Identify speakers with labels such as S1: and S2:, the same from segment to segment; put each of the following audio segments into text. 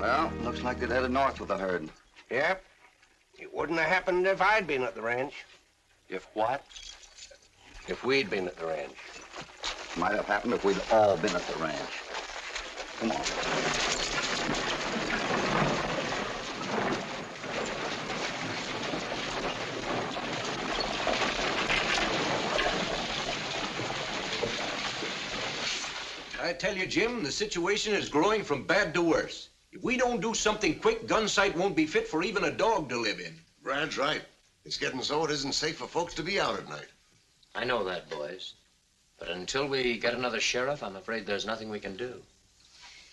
S1: Well, looks like they'd headed north with the herd.
S2: Yep. It wouldn't have happened if I'd been at the ranch.
S1: If what?
S2: If we'd been at the ranch.
S1: Might have happened if we'd all been at the ranch. Come on.
S3: I tell you, Jim, the situation is growing from bad to worse. If we don't do something quick, Gunsight won't be fit for even a dog to live in.
S4: Brad's right. It's getting so it isn't safe for folks to be out at night.
S5: I know that, boys. But until we get another sheriff, I'm afraid there's nothing we can do.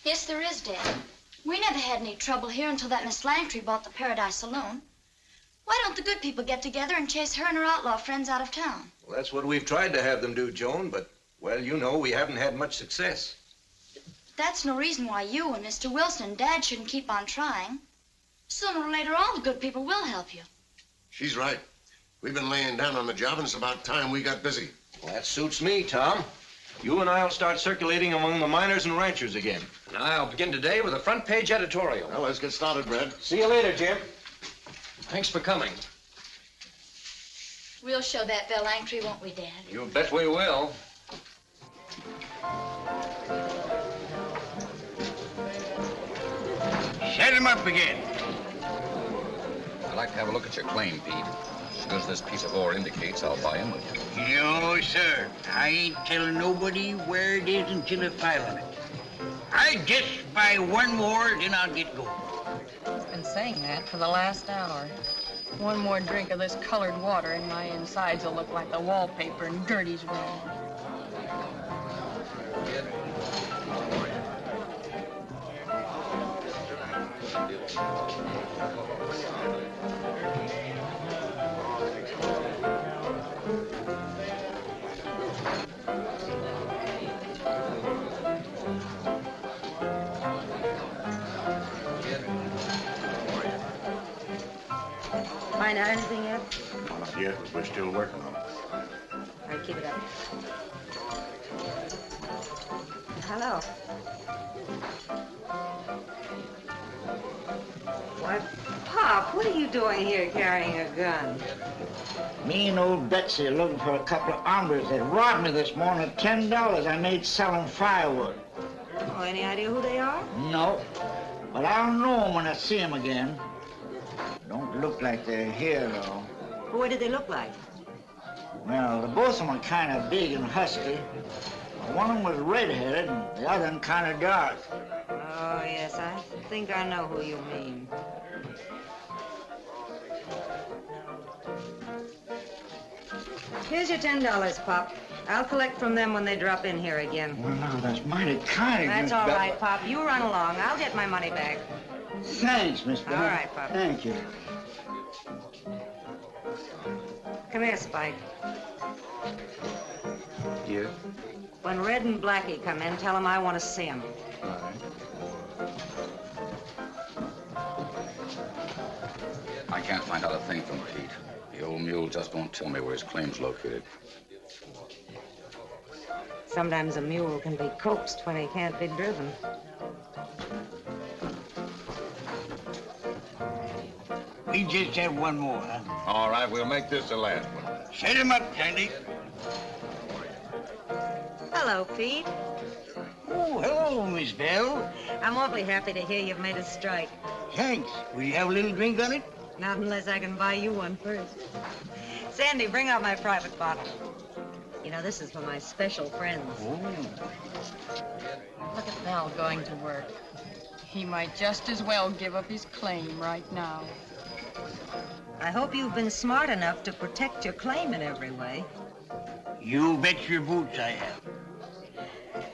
S6: Yes, there is, Dad. We never had any trouble here until that Miss Langtry bought the Paradise Saloon. Why don't the good people get together and chase her and her outlaw friends out of town?
S3: Well, that's what we've tried to have them do, Joan, but, well, you know, we haven't had much success.
S6: That's no reason why you and Mr. Wilson and Dad shouldn't keep on trying. Sooner or later, all the good people will help you.
S4: She's right. We've been laying down on the job, and it's about time we got busy.
S3: Well, that suits me, Tom. You and I'll start circulating among the miners and ranchers again.
S5: And I'll begin today with a front-page editorial.
S4: Well, let's get started, Brent.
S3: See you later, Jim.
S5: Thanks for coming.
S6: We'll show that Belle Langtry, won't we, Dad?
S5: You bet we will.
S7: Set him up again.
S8: I'd like to have a look at your claim, Pete. As soon as this piece of ore indicates, I'll buy in with you.
S7: No, sir. I ain't telling nobody where it is until I file on it. I just buy one more, then I'll get going.
S9: He's been saying that for the last hour. One more drink of this colored water and my insides will look like the wallpaper in Gertie's room.
S10: Find out anything yet?
S4: Well, not yet, but we're still working on it.
S10: All right, keep it up. Hello. Why, Pop, what are you doing here carrying a gun?
S7: Me and old Betsy are looking for a couple of hombres that robbed me this morning of $10 I made selling firewood.
S10: Oh, any idea who they are?
S7: No, but I'll know them when I see them again. Don't look like they're here, though.
S10: Well, what did they look like?
S7: Well, both of them are kind of big and husky. One of them was red-headed, and the other one kind of dark.
S10: Oh, yes, I think I know who you mean. Here's your $10, Pop. I'll collect from them when they drop in here again.
S7: Well, now, that's mighty kind of you.
S10: That's all right, Pop. You run along. I'll get my money back.
S7: Thanks, Miss Bennett.
S10: All right, Pop.
S7: Thank you.
S10: Come here, Spike.
S1: Yes?
S10: When Red and Blackie come in, tell them I want to see them.
S1: All right.
S8: I can't find out a thing from Pete. The old mule just won't tell me where his claim's located.
S10: Sometimes a mule can be coaxed when he can't be driven.
S7: We just have one more, huh?
S4: All right, we'll make this the last one.
S7: Set him up, Sandy.
S10: Hello, Pete.
S7: Oh, hello, Miss Belle.
S10: I'm awfully happy to hear you've made a strike.
S7: Thanks. Will you have a little drink on it?
S10: Not unless I can buy you one first. Sandy, bring out my private bottle. You know, this is for my special friends.
S7: Oh.
S9: Look at Val going to work. He might just as well give up his claim right now.
S10: I hope you've been smart enough to protect your claim in every way.
S7: You bet your boots I have.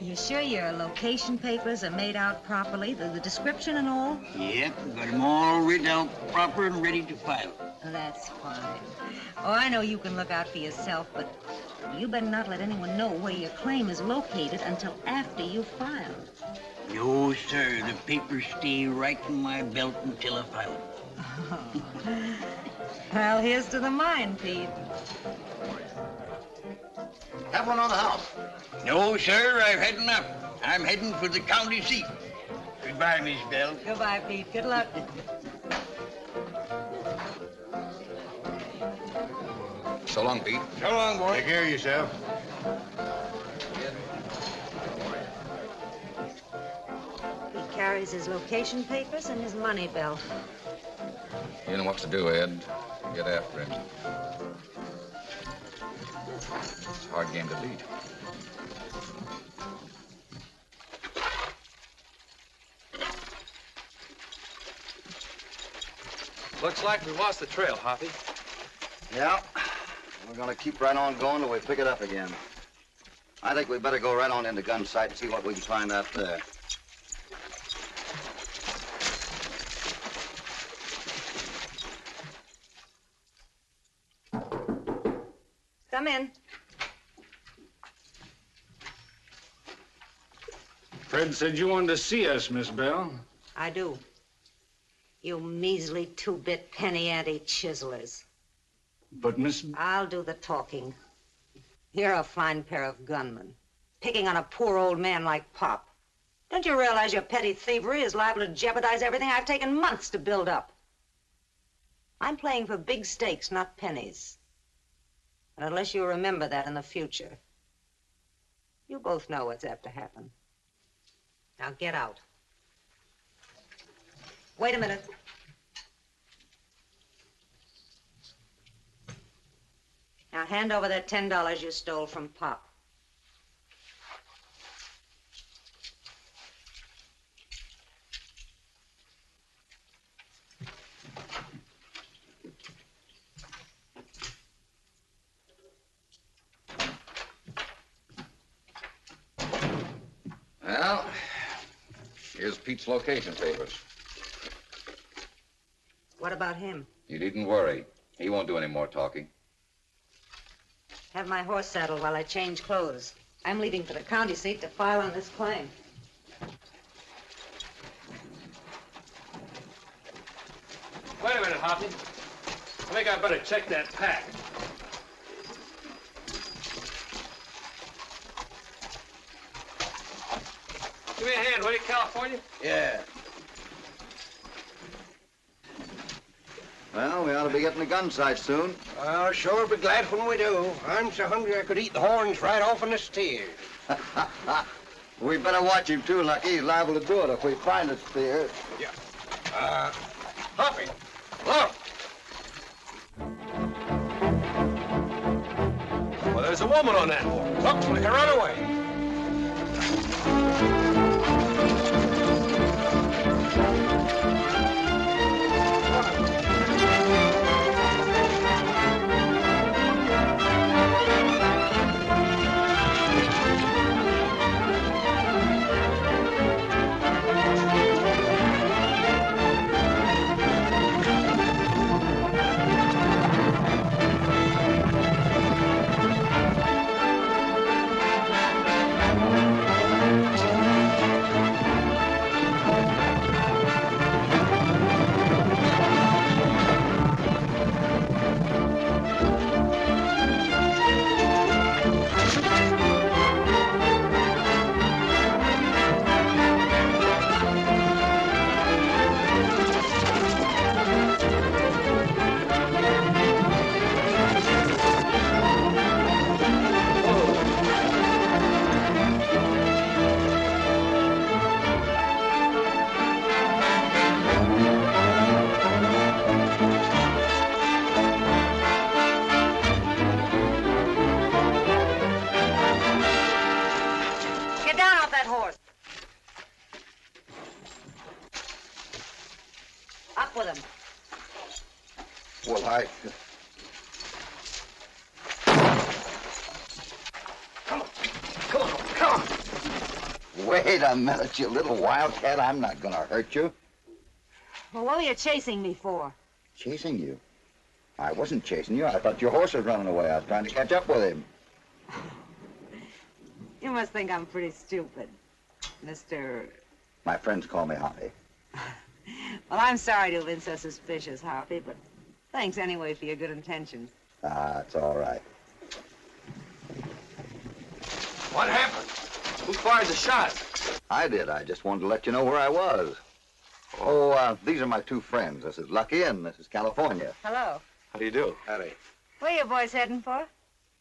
S10: You sure your location papers are made out properly, the description and all?
S7: Yep, got them all written out proper and ready to file.
S10: That's fine. Oh, I know you can look out for yourself, but you better not let anyone know where your claim is located until after you've filed.
S7: No, sir. The papers stay right in my belt until I file them.
S10: Well, here's to the mine, Pete.
S4: Have one on the house.
S7: No, sir. I've had enough. I'm heading for the county seat. Goodbye, Miss Bell.
S10: Goodbye, Pete. Good luck.
S8: So long, Pete.
S2: So long, boy.
S4: Take care of yourself.
S10: He carries his location papers and his money belt.
S8: You know what to do, Ed. Get after him. It's a hard game to beat.
S11: Looks like we lost the trail, Hoppy.
S1: Yeah. We're gonna keep right on going till we pick it up again. I think we better go right on into Gunsight and see what we can find out there.
S10: Come in.
S12: Fred said you wanted to see us, Miss Bell.
S10: I do. You measly two-bit penny ante chiselers.
S12: But Miss...
S10: I'll do the talking. You're a fine pair of gunmen, picking on a poor old man like Pop. Don't you realize your petty thievery is liable to jeopardize everything I've taken months to build up? I'm playing for big stakes, not pennies. And unless you remember that in the future, you both know what's apt to happen. Now get out. Wait a minute. Now hand over that $10 you stole from Pop.
S8: Well, here's Pete's location papers.
S10: What about him?
S8: You needn't worry. He won't do any more talking.
S10: Have my horse saddled while I change clothes. I'm leaving for the county seat to file on this claim.
S11: Wait a minute, Hoppy. I think I better check that pack. Give me a hand, will you, California?
S2: Yeah.
S1: Well, we ought to be getting to Gunsight soon.
S2: I'll sure be glad when we do. I'm so hungry I could eat the horns right off in the steers.
S1: We better watch him, too, Lucky. He's liable to do it if we find a steer.
S2: Yeah. Hoppy, look.
S11: Well, there's a woman on that horse.
S2: Looks like a runaway.
S10: Up with him.
S1: Well, Come on. Wait a minute, you little wildcat. I'm not gonna hurt you.
S10: Well, what were you chasing me for?
S1: Chasing you? I wasn't chasing you. I thought your horse was running away. I was trying to catch up with him.
S10: You must think I'm pretty stupid, Mr.
S1: My friends call me Hoppy.
S10: Well, I'm sorry to have been so suspicious, Hoppy, but thanks anyway for your good intentions.
S1: Ah, it's all right.
S11: What happened? Who fired the shot?
S1: I did. I just wanted to let you know where I was. Oh, these are my two friends. This is Lucky and this is California.
S10: Hello.
S3: How do you do? Howdy.
S10: Where you boys heading for?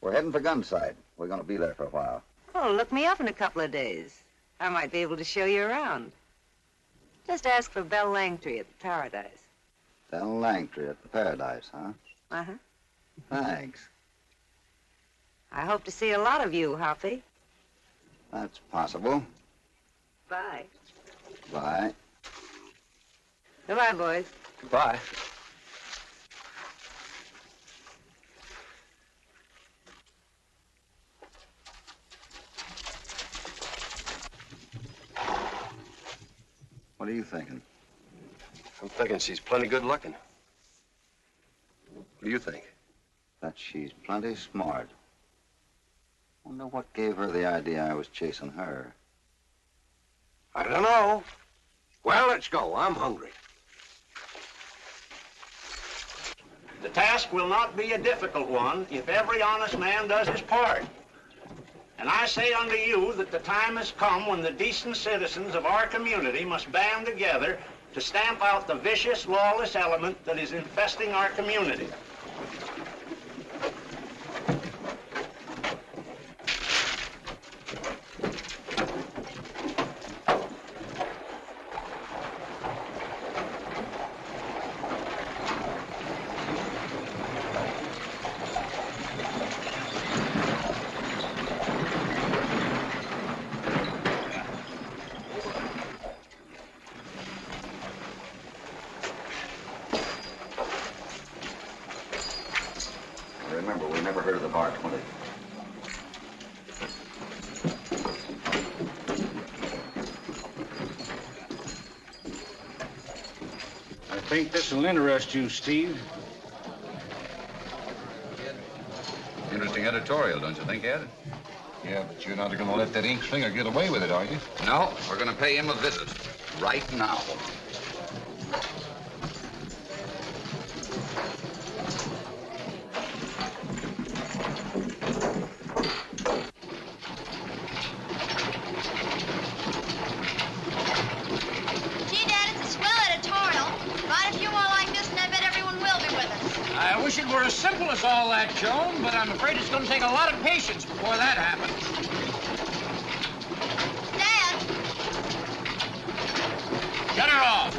S1: We're heading for Gunsight. We're going to be there for a while.
S10: Oh, look me up in a couple of days. I might be able to show you around. Just ask for Belle Langtry at the Paradise.
S1: Belle Langtry at the Paradise, huh?
S10: Uh-huh.
S1: Thanks.
S10: I hope to see a lot of you, Hoppy.
S1: That's possible.
S10: Bye.
S1: Bye.
S10: Goodbye, boys.
S3: Bye.
S1: What are you thinking?
S3: I'm thinking she's plenty good looking. What do you think?
S1: That she's plenty smart. Wonder what gave her the idea I was chasing her.
S2: I don't know. Well, let's go. I'm hungry.
S13: The task will not be a difficult one if every honest man does his part. And I say unto you that the time has come when the decent citizens of our community must band together to stamp out the vicious, lawless element that is infesting our community.
S1: Remember, we never heard of the Bar 20.
S12: I think this will interest you, Steve.
S8: Interesting editorial, don't you think, Ed?
S4: Yeah, but you're not going to let that ink slinger get away with it, are you?
S8: No, we're going to pay him a visit. Right now.
S6: Gee, Dad, it's a swell editorial. Write a few more like this, and I bet everyone will be with us.
S7: I wish it were as simple as all that, Joan, but I'm afraid it's going to take a lot of patience before that happens.
S6: Dad!
S7: Shut her off.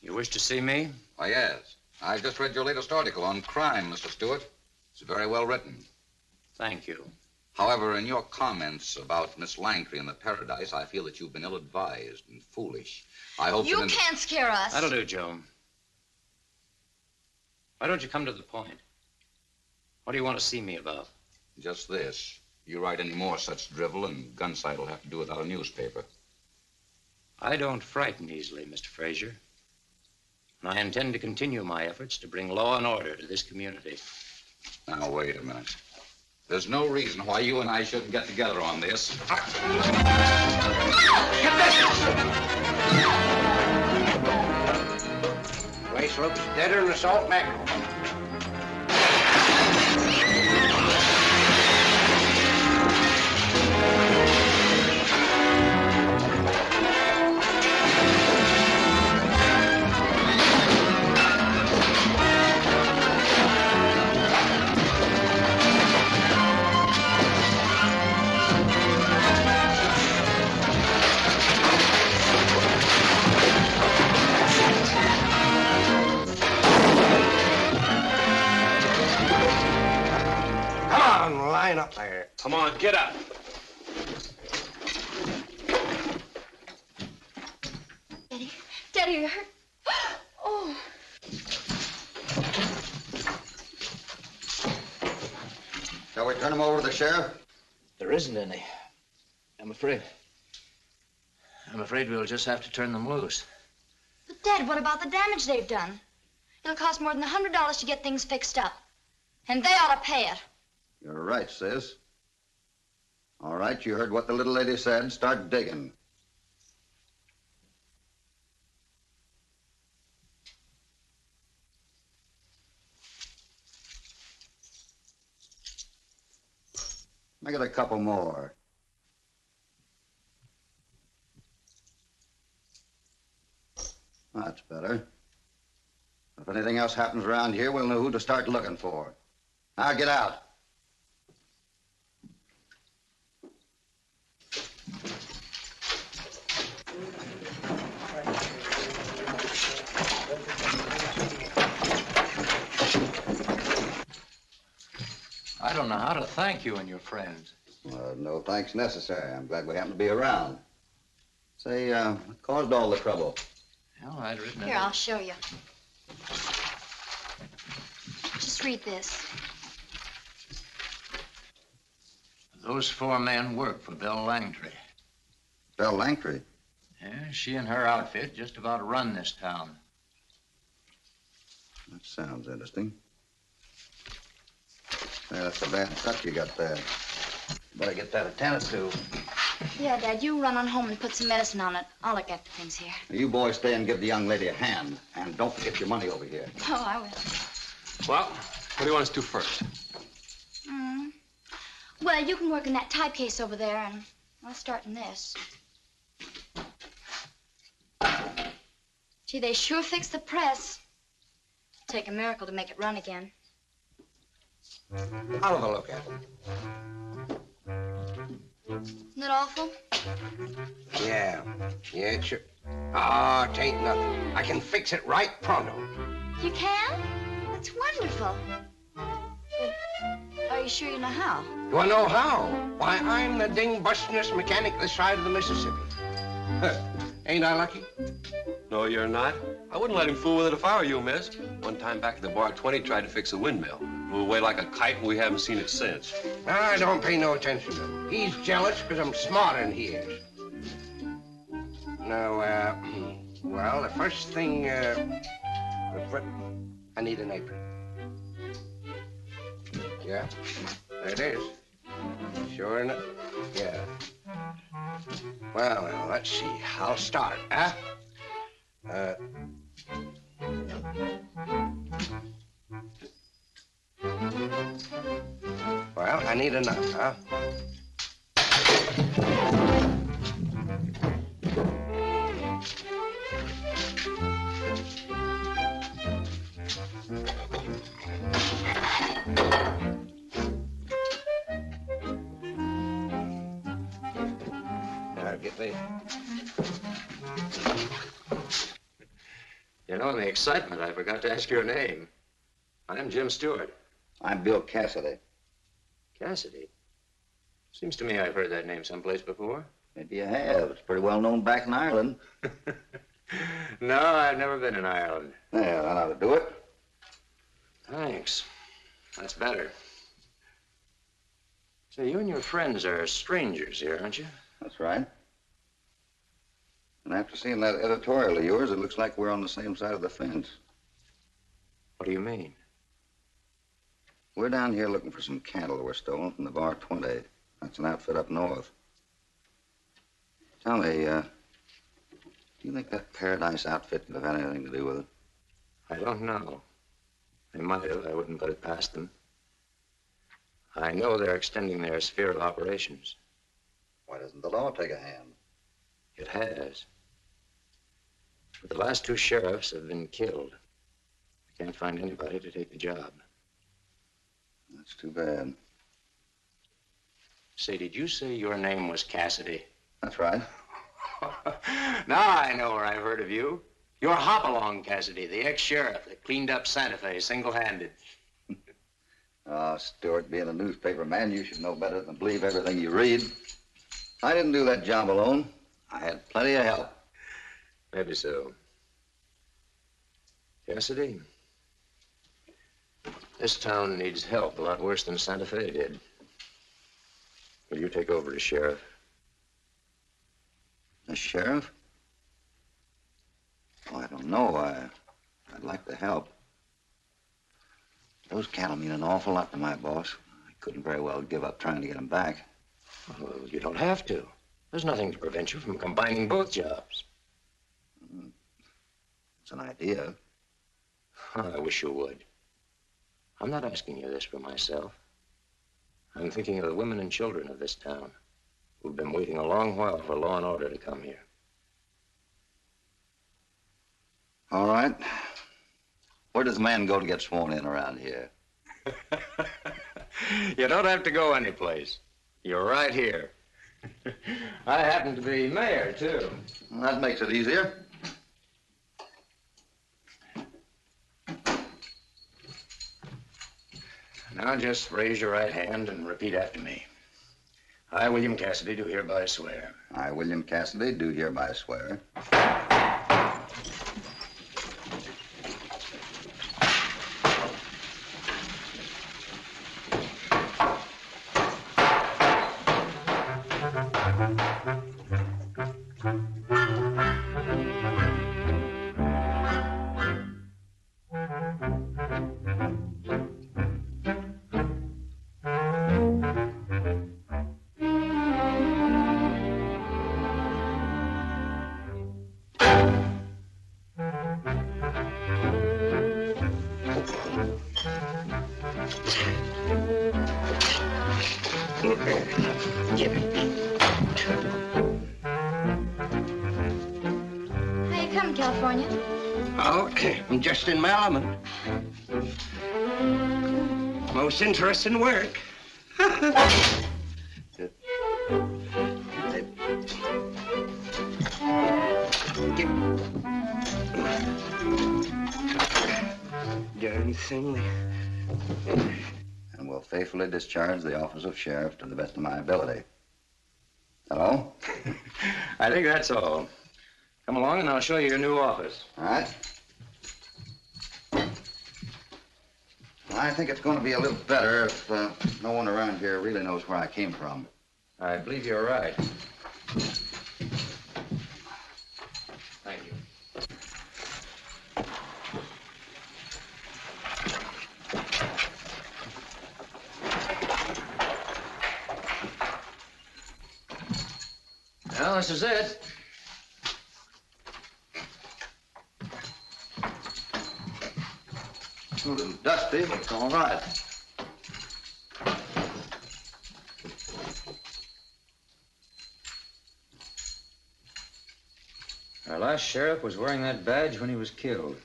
S5: You wish to see me?
S8: Why, yes. I just read your latest article on crime, Mr. Stewart. It's very well written.
S5: Thank you.
S8: However, in your comments about Miss Langtry and the Paradise, I feel that you've been ill-advised and foolish. I hope
S6: You can't scare us.
S5: That'll do, Joan. Why don't you come to the point? What do you want to see me about?
S8: Just this. You write any more such drivel, and Gunsight will have to do without a newspaper.
S5: I don't frighten easily, Mr. Fraser. And I intend to continue my efforts to bring law and order to this community.
S8: Now, wait a minute. There's no reason why you and I shouldn't get together on this.
S2: Get this! Place looks deader than a salt mackerel. Line up there.
S11: Come on, get up.
S6: Daddy, Daddy, are you hurt? Oh.
S1: Shall we turn him over to the sheriff?
S5: There isn't any. I'm afraid we'll just have to turn them loose.
S6: But, Dad, what about the damage they've done? It'll cost more than $100 to get things fixed up. And they ought to pay it.
S1: You're right, sis. All right, you heard what the little lady said. Start digging. Make it a couple more. That's better. If anything else happens around here, we'll know who to start looking for. Now get out.
S5: I don't know how to thank you and your friends.
S1: No thanks necessary. I'm glad we happened to be around. Say, what caused all the trouble?
S5: Well, I'd written
S6: Here, I'll show you. Just read this.
S5: Those 4 men work for Belle Langtry.
S1: Belle Langtry?
S5: Yeah, she and her outfit just about run this town.
S1: That sounds interesting. Yeah, that's a bad cut you got there. Better get that attended to.
S6: Yeah, Dad, you run on home and put some medicine on it. I'll look after things here.
S1: You boys stay and give the young lady a hand. And don't forget your money over here.
S6: Oh, I will.
S11: Well, what do you want us to do first?
S6: Well, you can work in that type case over there, and I'll start in this. Gee, they sure fixed the press. Take a miracle to make it run again.
S2: I'll have a look at it.
S6: Isn't it awful?
S2: Yeah, it sure. Oh, it ain't nothing. I can fix it right pronto.
S6: You can? That's wonderful. But are you sure you know how?
S2: Do I know how? Why, I'm the ding-bustin'est mechanic this side of the Mississippi. Ain't I lucky?
S11: No, you're not. I wouldn't let him fool with it if I were you, miss. One time back at the bar, 20 tried to fix a windmill. Blew away like a kite, and we haven't seen it since.
S2: I don't pay no attention to him. He's jealous because I'm smarter than he is. Now, well, the first thing, I need an apron. Yeah, there it is. Sure enough, yeah. Well, let's see. I'll start, huh? Well, I need enough, huh? Now, get this.
S5: You know, in the excitement, I forgot to ask your name. I'm Jim Stewart.
S1: I'm Bill Cassidy.
S5: Cassidy? Seems to me I've heard that name someplace before.
S1: Maybe you have. It's pretty well known back in Ireland.
S5: No, I've never been in Ireland.
S1: Yeah, that ought to do it.
S5: Thanks. That's better. So you and your friends are strangers here, aren't you?
S1: That's right. And after seeing that editorial of yours, it looks like we're on the same side of the fence.
S5: What do you mean?
S1: We're down here looking for some cattle that were stolen from the Bar 20. That's an outfit up north. Tell me, do you think that Paradise outfit could have had anything to do with it?
S5: I don't know. They might have. I wouldn't put it past them. I know they're extending their sphere of operations.
S1: Why doesn't the law take a hand?
S5: It has. But the last 2 sheriffs have been killed. I can't find anybody to take the job.
S1: That's too bad.
S5: Say, did you say your name was Cassidy?
S1: That's right.
S5: Now I know where I've heard of you. You're Hopalong Cassidy, the ex-sheriff that cleaned up Santa Fe single-handed.
S1: Oh, Stewart, being a newspaper man, you should know better than believe everything you read. I didn't do that job alone. I had plenty of help.
S5: Maybe so. Cassidy, this town needs help a lot worse than Santa Fe did. Will you take over as sheriff?
S1: The sheriff? Oh, I don't know. I'd like to help. Those cattle mean an awful lot to my boss. I couldn't very well give up trying to get them back.
S5: Well, you don't have to. There's nothing to prevent you from combining both jobs.
S1: It's an idea.
S5: I wish you would. I'm not asking you this for myself. I'm thinking of the women and children of this town who've been waiting a long while for law and order to come here.
S1: All right. Where does a man go to get sworn in around here?
S5: You don't have to go anyplace. You're right here. I happen to be mayor, too.
S1: Well, that makes it easier.
S5: Now just raise your right hand and repeat after me. I, William Cassidy, do hereby swear.
S1: I, William Cassidy, do hereby swear.
S2: Just in my element. Most interesting work. Darn thing.
S1: And will faithfully discharge the office of sheriff to the best of my ability. Hello?
S5: I think that's all. Come along and I'll show you your new office.
S1: All right. I think it's going to be a little better if no one around here really knows where I came from.
S5: I believe you're right. Thank you. Well, this is it.
S1: A little dusty, but it's all right.
S5: Our last sheriff was wearing that badge when he was killed.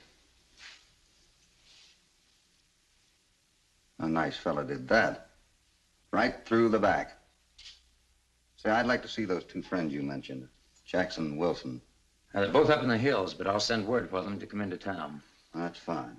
S1: A nice fella did that. Right through the back. Say, I'd like to see those two friends you mentioned, Jackson and Wilson.
S5: Now, they're both up in the hills, but I'll send word for them to come into town.
S1: That's fine.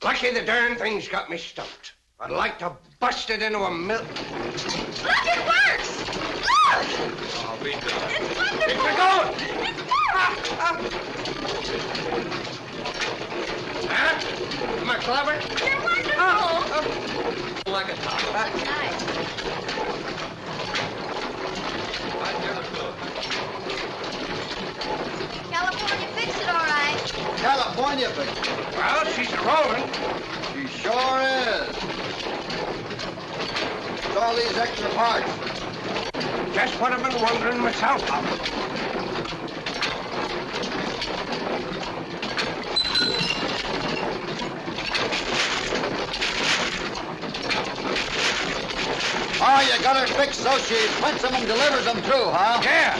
S2: Lucky the darn thing's got me stumped. I'd like to bust it into a mill.
S6: Look, it works! Look!
S11: I'll be done.
S6: It's wonderful!
S2: It's going!
S6: It's going!
S2: Huh? Am I clever?
S6: You're wonderful!
S11: Like a top.
S6: Nice.
S11: I never could.
S6: California fixed it all right.
S1: California, but
S2: Well, she's rolling.
S1: she sure is. It's all these extra parts.
S2: Just what I've been wondering myself about.
S1: Oh, you got her fixed so she prints them and delivers them through, huh?
S2: Yeah.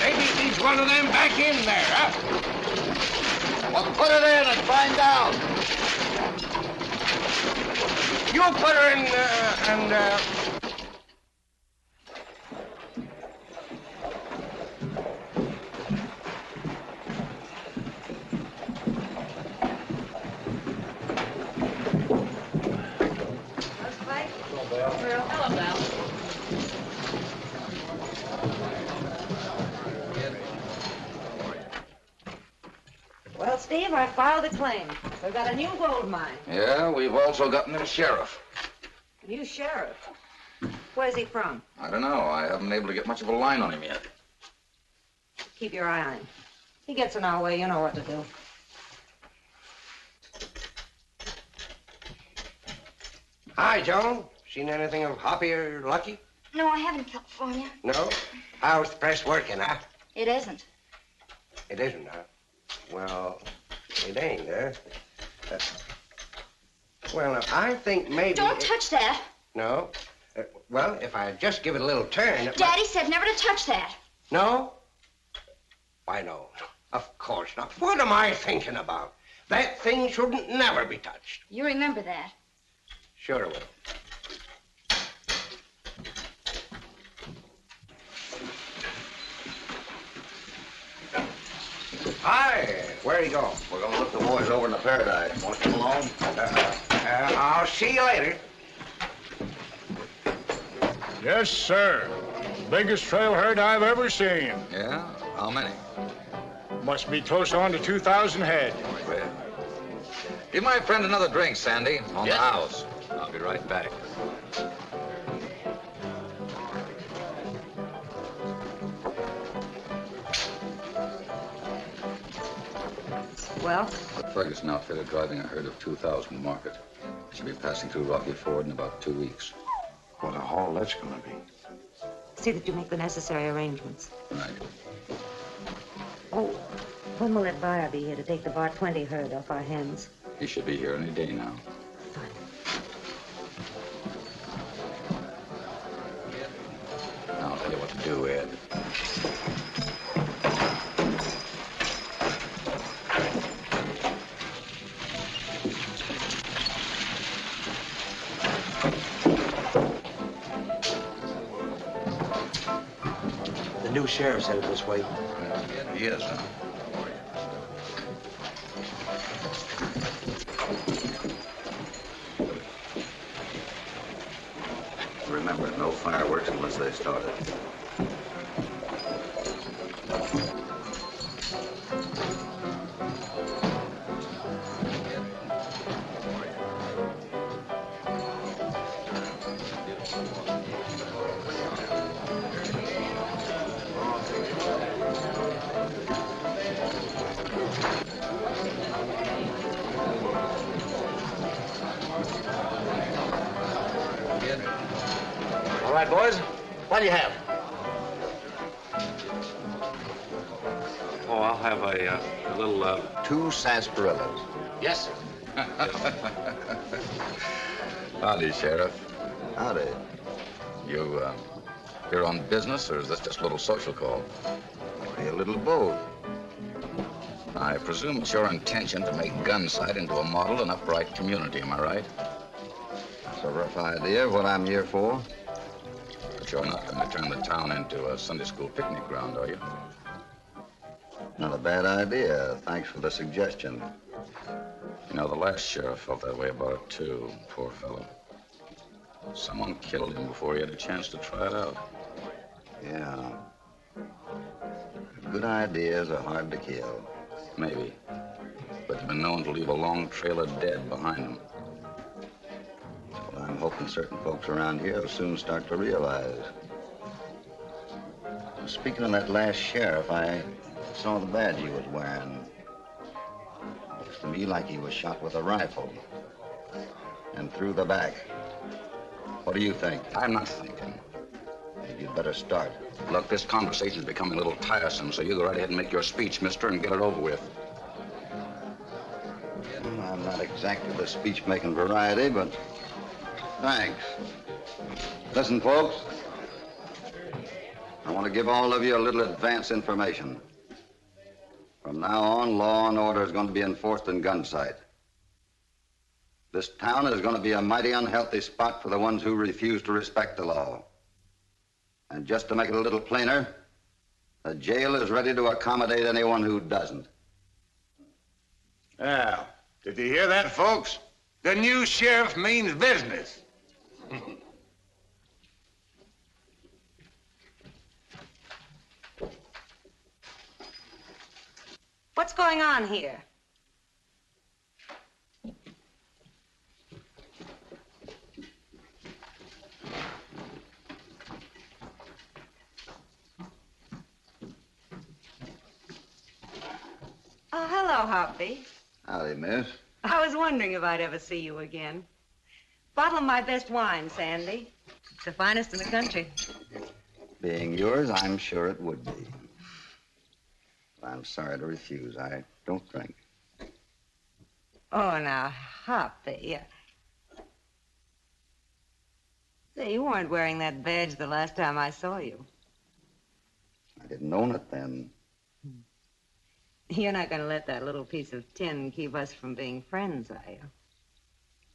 S2: Maybe he's one of them back in there, huh?
S1: Well, put it in and find out.
S2: You put her in,
S10: Well, Steve, I filed a claim. We've got a new gold mine.
S8: Yeah, we've also got a new sheriff.
S10: A new sheriff? Where's he from?
S8: I don't know. I haven't been able to get much of a line on him yet.
S10: Keep your eye on him. He gets in our way, you know what to do.
S2: Hi, Joan. Seen anything of Hoppy or Lucky?
S6: No, I haven't, California.
S2: No? How's the press working, huh?
S6: It isn't.
S2: It isn't, huh? Well, it ain't, huh? Well, now, I think maybe...
S6: Don't touch that.
S2: No? Well, if I just give it a little turn...
S6: Daddy said never to touch that.
S2: No? Why, no. Of course not. What am I thinking about? That thing shouldn't never be touched.
S6: You remember that.
S2: Sure I will. Hi, where are you going?
S1: We're gonna look the boys over in the Paradise. Want to come along?
S2: I'll see you later.
S12: Yes, sir. Biggest trail herd I've ever seen.
S8: Yeah? How many?
S12: Must be close on to 2,000 head.
S8: Well, give my friend another drink, Sandy, on the house. I'll be right back.
S10: Well?
S8: The Ferguson outfit are driving a herd of 2,000 market. Should be passing through Rocky Ford in about 2 weeks.
S12: What a haul that's gonna be.
S10: See that you make the necessary arrangements.
S8: Right.
S10: Oh, when will that buyer be here to take the Bar 20 herd off our hands?
S8: He should be here any day now. I'll tell you what to do, Ed.
S2: The new sheriff's headed this way.
S8: He is, huh?
S1: Remember, no fireworks unless they started.
S2: All right, boys. What do you have?
S11: Oh, I'll have a little,
S1: 2 sarsaparillas.
S2: Yes, sir.
S8: Howdy, Sheriff.
S1: Howdy.
S8: You, here on business, or is this just a little social call?
S1: A little both.
S8: I presume it's your intention to make Gunsight into a model and upright community, am I right?
S1: That's a rough idea of what I'm here for.
S8: But you're not going to turn the town into a Sunday school picnic ground, are you?
S1: Not a bad idea. Thanks for the suggestion.
S8: You know, the last sheriff felt that way about it, too. Poor fellow. Someone killed him before he had a chance to try it out.
S1: Yeah. Good ideas are hard to kill.
S8: Maybe. But they've been known to leave a long trail of dead behind them.
S1: Well, I'm hoping certain folks around here will soon start to realize. Speaking of that last sheriff, I saw the badge he was wearing. Looks to me like he was shot with a rifle. And through the back. What do you think?
S8: I'm not thinking.
S1: Maybe you'd better start.
S8: Look, this conversation's becoming a little tiresome, so you go right ahead and make your speech, mister, and get it over with.
S1: I'm not exactly the speech-making variety, but thanks. Listen, folks. I want to give all of you a little advance information. From now on, law and order is going to be enforced in Gunsight. This town is going to be a mighty unhealthy spot for the ones who refuse to respect the law. And just to make it a little plainer, the jail is ready to accommodate anyone who doesn't.
S12: Now, did you hear that, folks? The new sheriff means business.
S10: What's going on here? Oh, hello, Hoppy.
S1: Howdy, miss.
S10: I was wondering if I'd ever see you again. Bottle of my best wine, Sandy. It's the finest in the country.
S1: Being yours, I'm sure it would be. But I'm sorry to refuse. I don't drink.
S10: Oh, now, Hoppy. Say, you weren't wearing that badge the last time I saw you.
S1: I didn't own it then.
S10: You're not going to let that little piece of tin keep us from being friends, are you?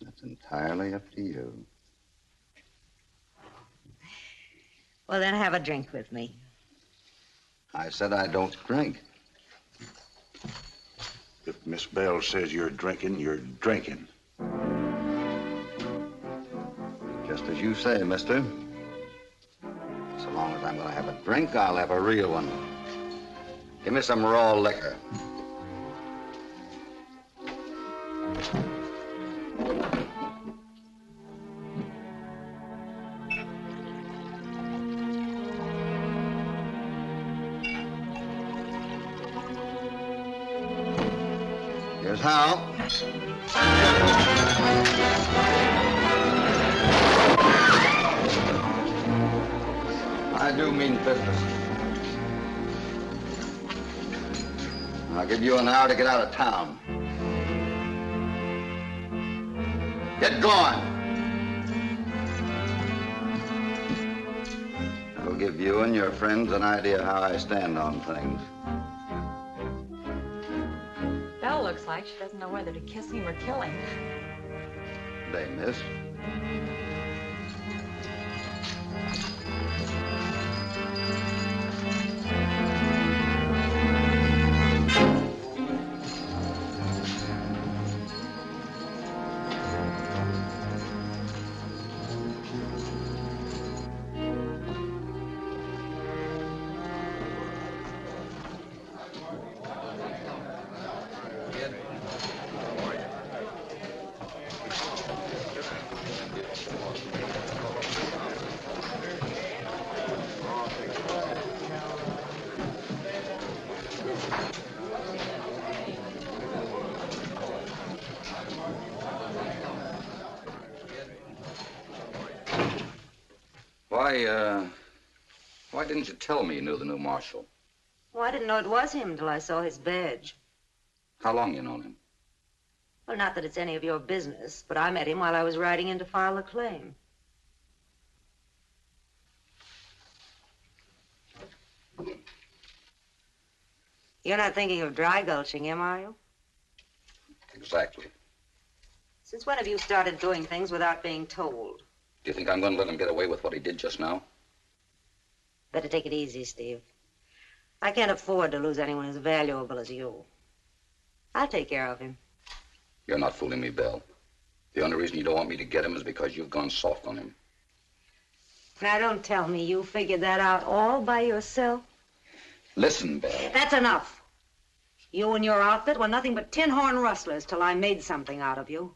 S1: That's entirely up to you.
S10: Well, then have a drink with me.
S1: I said I don't drink.
S12: If Miss Bell says you're drinking, you're drinking.
S1: Just as you say, mister. So long as I'm going to have a drink, I'll have a real one. Give me some raw liquor. Here's how. I do mean business. I'll give you an hour to get out of town. Get going. That'll give you and your friends an idea how I stand on things.
S9: Belle looks like she doesn't know whether to kiss him or kill him.
S1: Day, miss.
S8: Why didn't you tell me you knew the new marshal?
S10: Well, I didn't know it was him till I saw his badge.
S8: How long you known him?
S10: Well, not that it's any of your business, but I met him while I was riding in to file the claim. You're not thinking of dry gulching him, are you?
S8: Exactly.
S10: Since when have you started doing things without being told?
S8: Do you think I'm going to let him get away with what he did just now?
S10: Better take it easy, Steve. I can't afford to lose anyone as valuable as you. I'll take care of him.
S8: You're not fooling me, Belle. The only reason you don't want me to get him is because you've gone soft on him.
S10: Now, don't tell me you figured that out all by yourself.
S8: Listen, Belle.
S10: That's enough. You and your outfit were nothing but tin horn rustlers till I made something out of you.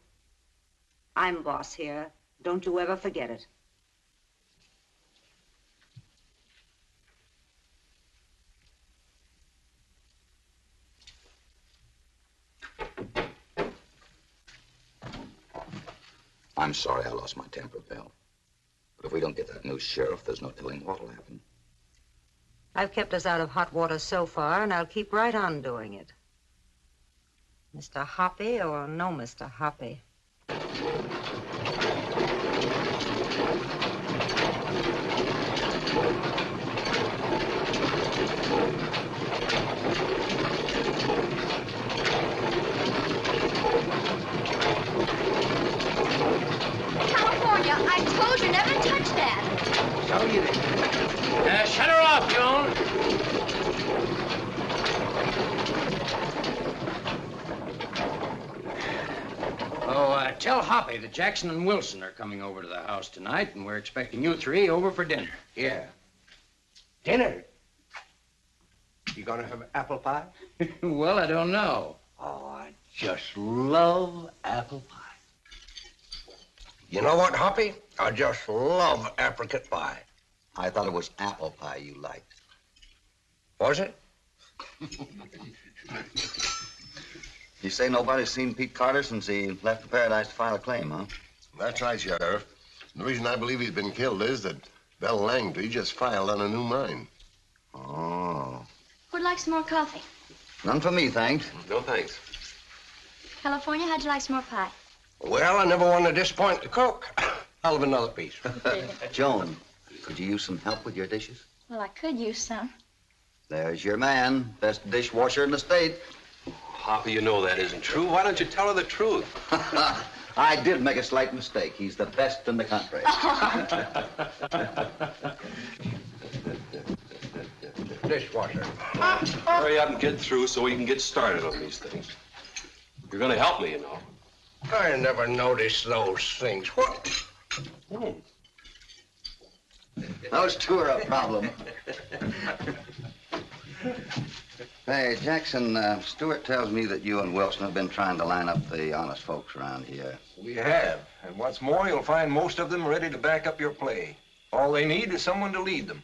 S10: I'm boss here. Don't you ever forget it.
S8: I'm sorry I lost my temper, Belle. But if we don't get that new sheriff, there's no telling what'll happen.
S10: I've kept us out of hot water so far, and I'll keep right on doing it. Mr. Hoppy or no Mr. Hoppy?
S6: California, I told you never to touch that.
S13: So you did. Shut her off, Joan.
S7: Oh, tell Hoppy that Jackson and Wilson are coming over to the house tonight, and we're expecting you three over for dinner.
S2: Yeah. Dinner? You gonna have apple pie?
S7: Well, I don't know.
S2: Oh, I just love apple pie. You know what, Hoppy? I just love apricot pie.
S1: I thought it was apple pie you liked.
S2: Was it?
S1: You say nobody's seen Pete Carter since he left for Paradise to file a claim, huh?
S4: That's right, Sheriff. The reason I believe he's been killed is that Bell Langtry just filed on a new mine.
S1: Oh.
S6: Who'd like some more coffee?
S1: None for me, thanks.
S11: No, thanks.
S6: California, how'd you like some more pie?
S2: Well, I never want to disappoint the cook. I'll have another piece.
S1: Joan, could you use some help with your dishes?
S6: Well, I could use some.
S1: There's your man, best dishwasher in the state.
S11: Hoppy, you know that isn't true. Why don't you tell her the truth?
S1: I did make a slight mistake. He's the best in the country.
S2: Dishwasher.
S11: Hurry up and get through so we can get started on these things. You're going to help me, you know.
S2: I never noticed those things. What?
S1: Those two are a problem. Hey, Jackson, Stewart tells me that you and Wilson have been trying to line up the honest folks around here.
S3: We have. And what's more, you'll find most of them ready to back up your play. All they need is someone to lead them.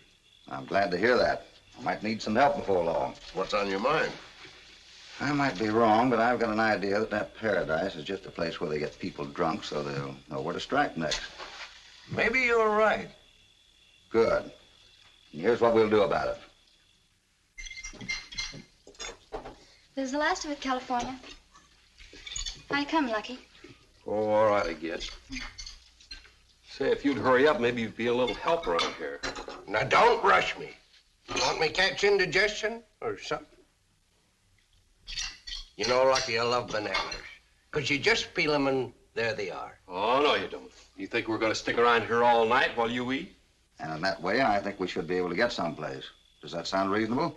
S1: I'm glad to hear that. I might need some help before long.
S4: What's on your mind?
S1: I might be wrong, but I've got an idea that Paradise is just a place where they get people drunk so they'll know where to strike next.
S3: Maybe you're right.
S1: Good. And here's what we'll do about it.
S6: This is the last of it, California. How you come, Lucky?
S11: Oh, all right, I guess. Say, if you'd hurry up, maybe you'd be a little help around here.
S2: Now, don't rush me. You want me catch indigestion or something? You know, Lucky, I love bananas. Because you just peel them and there they are.
S11: Oh, no, you don't. You think we're going to stick around here all night while you eat?
S1: And in that way, I think we should be able to get someplace. Does that sound reasonable?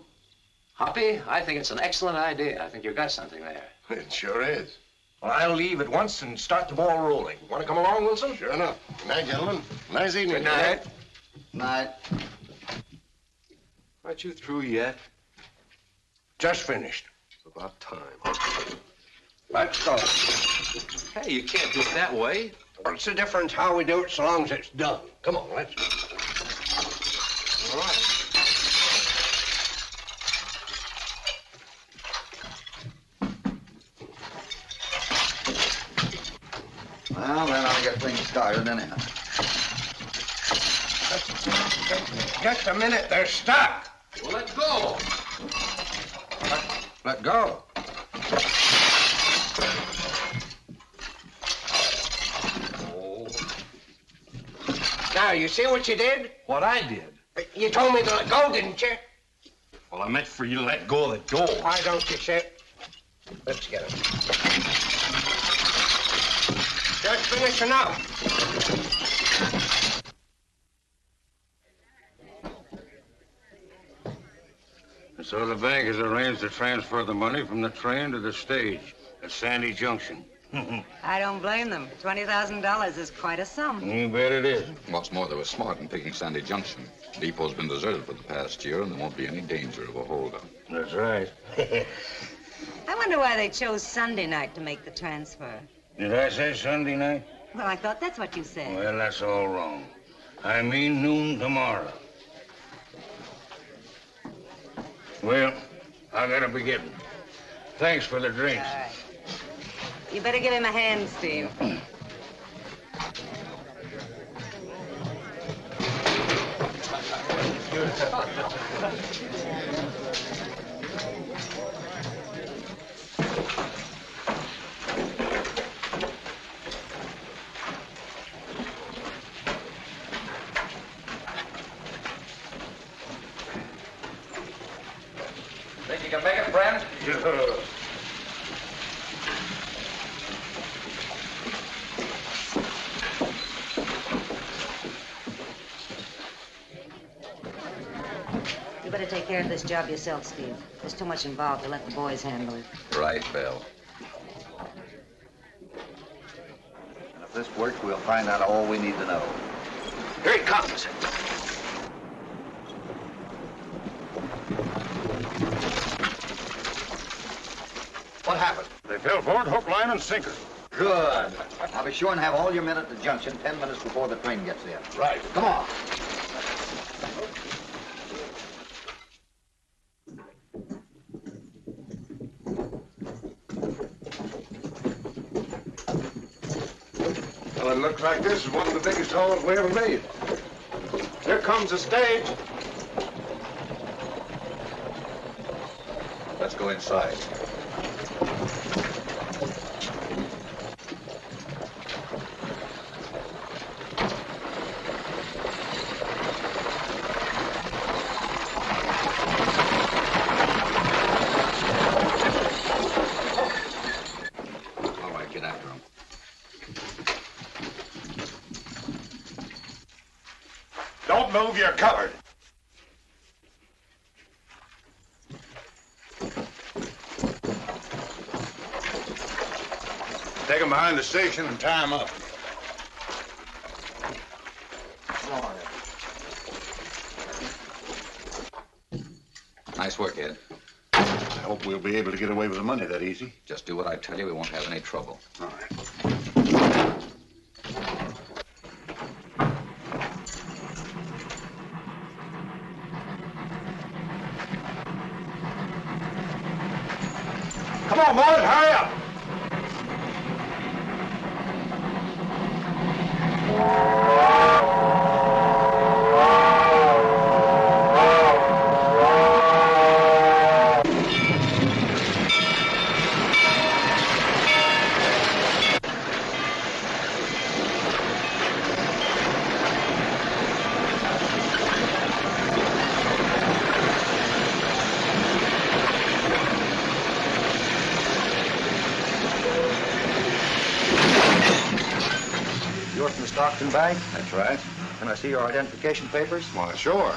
S5: Hoppy, I think it's an excellent idea. I think you've got something there.
S4: It sure is.
S3: Well, I'll leave at once and start the ball rolling. Want to come along, Wilson?
S4: Sure enough. Good night, gentlemen. Nice evening.
S3: Good night.
S1: Night.
S11: Aren't you through yet?
S2: Just finished.
S11: It's about time.
S2: Let's go.
S11: Hey, you can't do it that way.
S2: What's the difference how we do it so long as it's done? Come on, let's go.
S11: All right.
S1: Well, then I'll get things started anyhow.
S2: Just a minute, they're stuck.
S11: Well, let go.
S2: Let go. Now, you see what you did?
S11: What I did?
S2: You told me to let go, didn't you?
S11: Well, I meant for you to let go of the door.
S2: Why don't you sit? Let's get him. Just finishing up.
S12: So the bank has arranged to transfer the money from the train to the stage at Sandy Junction.
S10: I don't blame them. $20,000 is quite a sum.
S12: You bet it is.
S8: What's more, they were smart in picking Sandy Junction. Depot's been deserted for the past year, and there won't be any danger of a holdup.
S12: That's right.
S10: I wonder why they chose Sunday night to make the transfer.
S12: Did I say Sunday night?
S10: Well, I thought that's what you said.
S12: Well, that's all wrong. I mean noon tomorrow. Well, I gotta be getting. Thanks for the drinks.
S10: All right. You better give him a hand, Steve.
S5: Think you can make it, Brent?
S12: Sure.
S10: You better take care of this job yourself, Steve. There's too much involved to let the boys handle it.
S8: Right, Belle.
S1: And if this works, we'll find out all we need to know.
S2: Here he comes. What happened?
S12: They fell for it, hook, line, and sinker.
S1: Good. I'll be sure and have all your men at the junction 10 minutes before the train gets there.
S2: Right.
S1: Come on.
S12: Well, it looks like this is one of the biggest hauls we ever made.
S13: Here comes the stage.
S8: Let's go inside. All right, get after him.
S13: Don't move, you're covered.
S12: Take him behind the station and tie him up.
S8: Nice work, Ed.
S12: I hope we'll be able to get away with the money that easy.
S8: Just do what I tell you. We won't have any trouble.
S12: All right.
S13: Come on, boys, hurry up.
S1: You're from the Stockton Bank?
S8: That's right.
S1: Can I see your identification papers?
S12: Why, sure.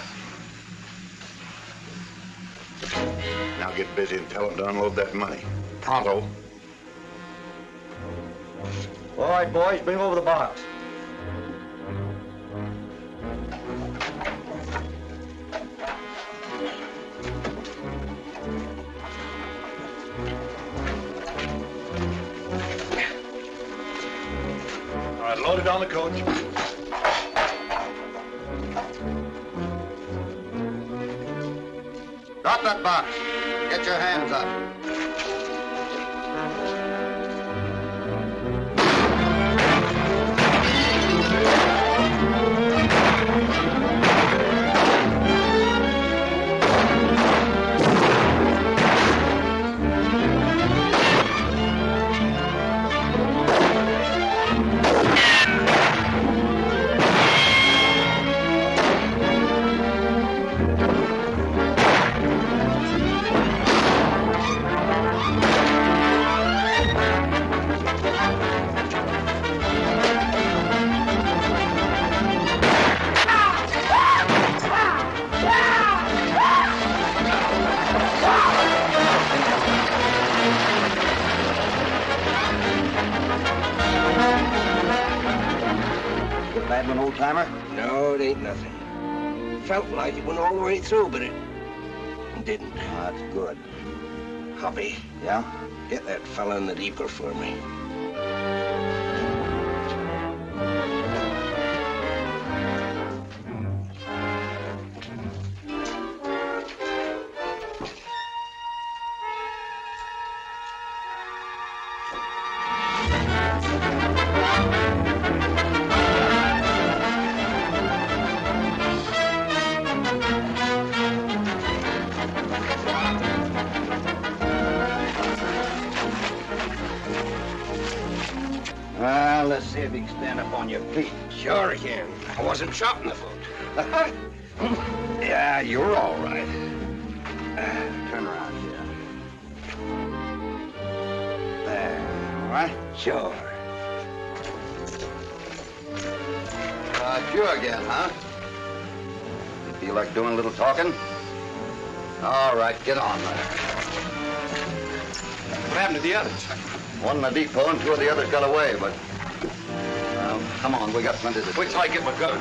S12: Now get busy and tell them to unload that money. Pronto.
S1: All right, boys, bring over the box.
S13: All right, load it on the coach.
S1: Drop that box. Get your hands up.
S2: Bad one, old-timer? No, it ain't nothing. Felt like it went all the way through, but it didn't.
S1: Oh, that's good.
S2: Hoppy.
S1: Yeah?
S2: Get that fella in the deeper for me.
S1: Well, let's see if you can stand up on your feet.
S2: Sure I can. I wasn't shot in the foot.
S1: Yeah, you're all right. Turn around here. There, all right?
S2: Sure.
S1: It's you again, huh? You feel like doing a little talking? All right, get on there.
S11: What happened to the others?
S1: One in the depot and two of the others got away, but... Well, come on, we got plenty to do.
S11: Wait till I get my gun.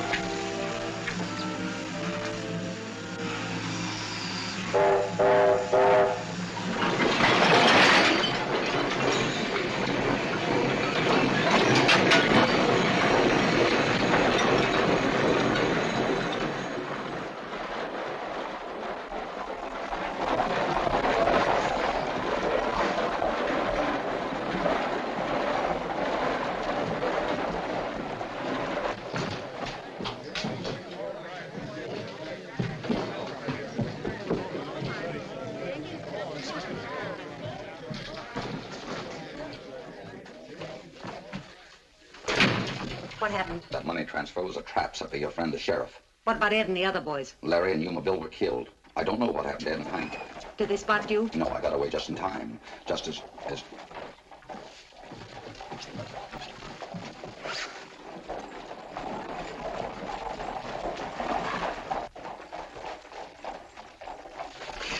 S10: What happened?
S8: That money transfer was a trap set for your friend, the sheriff.
S10: What about Ed and the other boys?
S8: Larry and Yuma Bill were killed. I don't know what happened to Ed and Hank.
S10: Did they spot you?
S8: No, I got away just in time. Just as...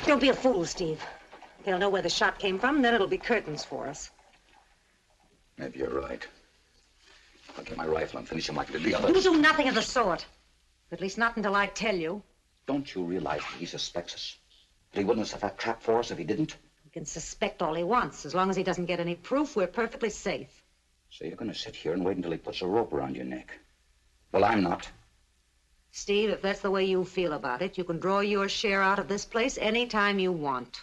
S10: Don't be a fool, Steve. They'll know where the shot came from, and then it'll be curtains for us.
S8: Maybe you're right. I'll get my rifle and finish him like I did the others.
S10: You'll do nothing of the sort. At least not until I tell you.
S8: Don't you realize that he suspects us? That he wouldn't have set that trap for us if he didn't?
S10: He can suspect all he wants. As long as he doesn't get any proof, we're perfectly safe.
S8: So you're going to sit here and wait until he puts a rope around your neck? Well, I'm not.
S10: Steve, if that's the way you feel about it, you can draw your share out of this place any time you want.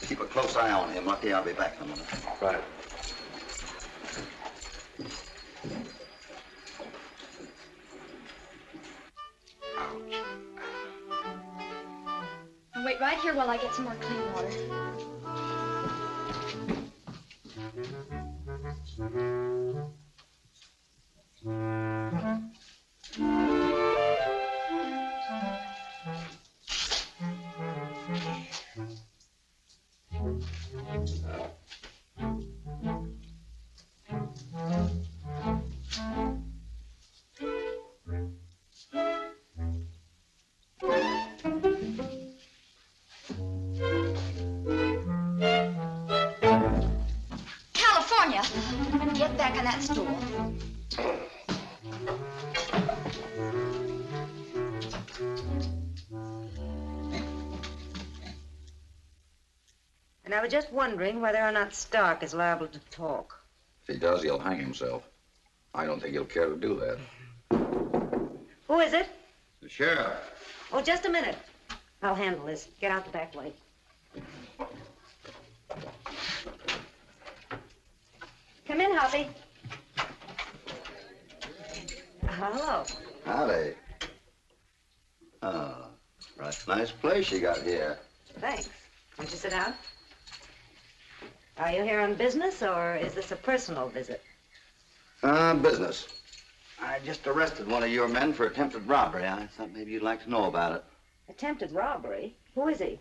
S1: Keep a close eye on him, Lucky. I'll be back in a minute.
S8: Right.
S6: Now wait right here while I get some more clean water. California! Get back on that stool.
S10: And I was just wondering whether or not Stark is liable to talk.
S8: If he does, he'll hang himself. I don't think he'll care to do that.
S10: Who is it?
S8: The sheriff.
S10: Oh, just a minute. I'll handle this. Get out the back way. Come in, Hoppy. Hello.
S1: Howdy. Oh, right. Nice place you got here.
S10: Thanks. Won't you sit down? Are you here on business, or is this a personal visit?
S1: Business. I just arrested one of your men for attempted robbery. I thought maybe you'd like to know about it.
S10: Attempted robbery? Who is he?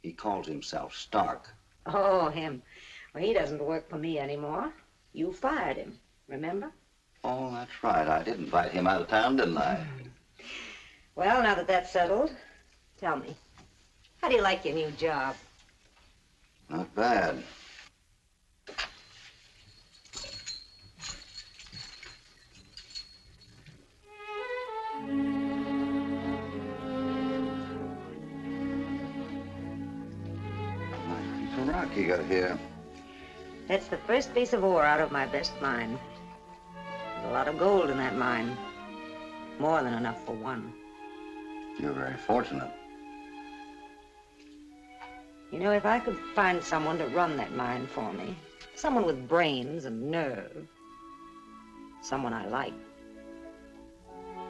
S1: He calls himself Stark.
S10: Oh, him. Well, he doesn't work for me anymore. You fired him, remember?
S1: Oh, that's right. I did invite him out of town, didn't I?
S10: Well, now that that's settled, tell me, how do you like your new job?
S1: Not bad. Nice piece of rock you got here.
S10: That's the first piece of ore out of my best mine. There's a lot of gold in that mine. More than enough for one.
S1: You're very fortunate.
S10: You know, if I could find someone to run that mine for me, someone with brains and nerve, someone I like,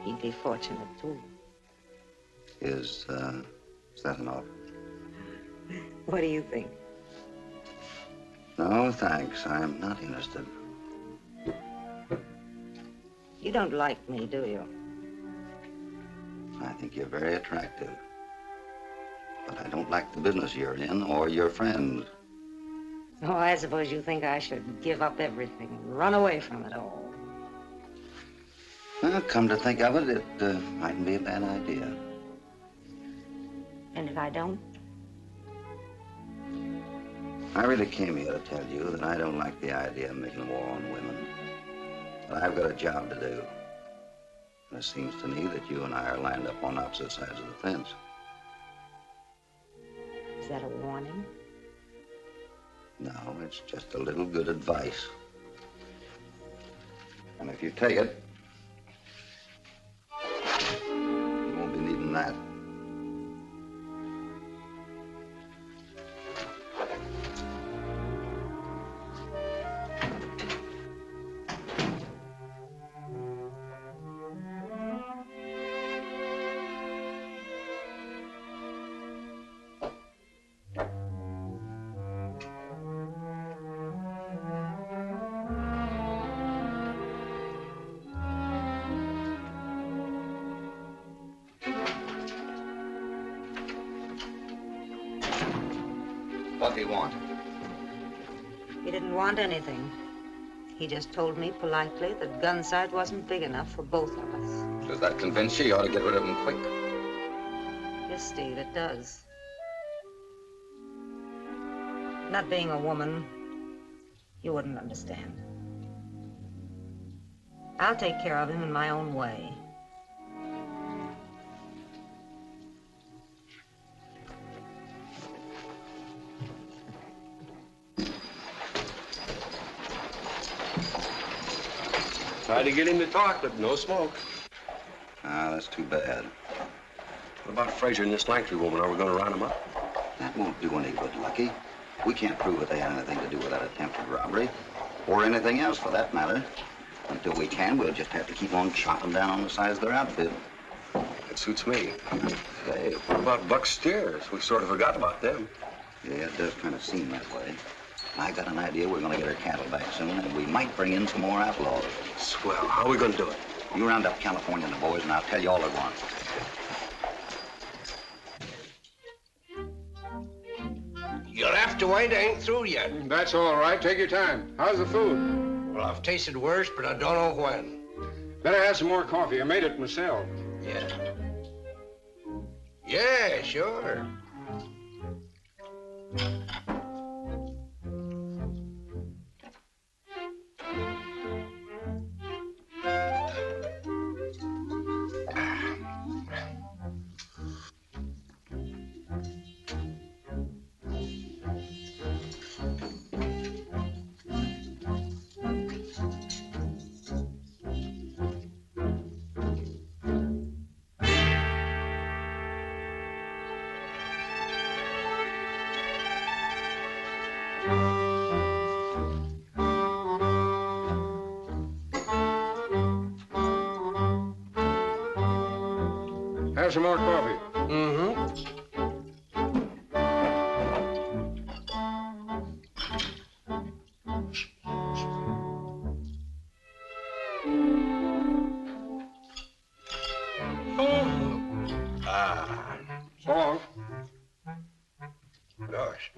S10: he'd be fortunate, too.
S1: Is that an offer?
S10: What do you think?
S1: No, thanks. I'm not interested.
S10: You don't like me, do you?
S1: I think you're very attractive. But I don't like the business you're in or your friends.
S10: Oh, I suppose you think I should give up everything and run away from it all.
S1: Well, come to think of it, it mightn't be a bad idea.
S10: And if I don't?
S1: I really came here to tell you that I don't like the idea of making war on women. But I've got a job to do. And it seems to me that you and I are lined up on opposite sides of the fence.
S10: Is that a warning?
S1: No, it's just a little good advice. And if you take it, you won't be needing that. What'd he want?
S10: He didn't want anything. He just told me politely that Gunsight wasn't big enough for both of us.
S8: Does that convince you? You ought to get rid of him quick.
S10: Yes, Steve, it does. Not being a woman, you wouldn't understand. I'll take care of him in my own way.
S11: Tried to get him to talk, but no smoke.
S1: Ah, that's too bad.
S11: What about Fraser and this Langtry woman? Are we going to round him up?
S1: That won't do any good, Lucky. We can't prove that they had anything to do with that attempted robbery. Or anything else, for that matter. Until we can, we'll just have to keep on chopping down on the size of their outfit.
S11: It suits me. Hey, what about Buck Steers? We sort of forgot about them.
S1: Yeah, it does kind of seem that way. I got an idea we're going to get our cattle back soon, and we might bring in some more outlaws.
S11: Swell. How are we going to do it?
S1: You round up California and the boys, and I'll tell you all at once.
S2: You'll have to wait. I ain't through yet.
S12: That's all right. Take your time. How's the food?
S2: Well, I've tasted worse, but I don't know when.
S12: Better have some more coffee. I made it myself.
S2: Yeah. Yeah, sure.
S12: Have some more coffee.
S2: Mm-hmm.
S12: So long.
S2: Gosh.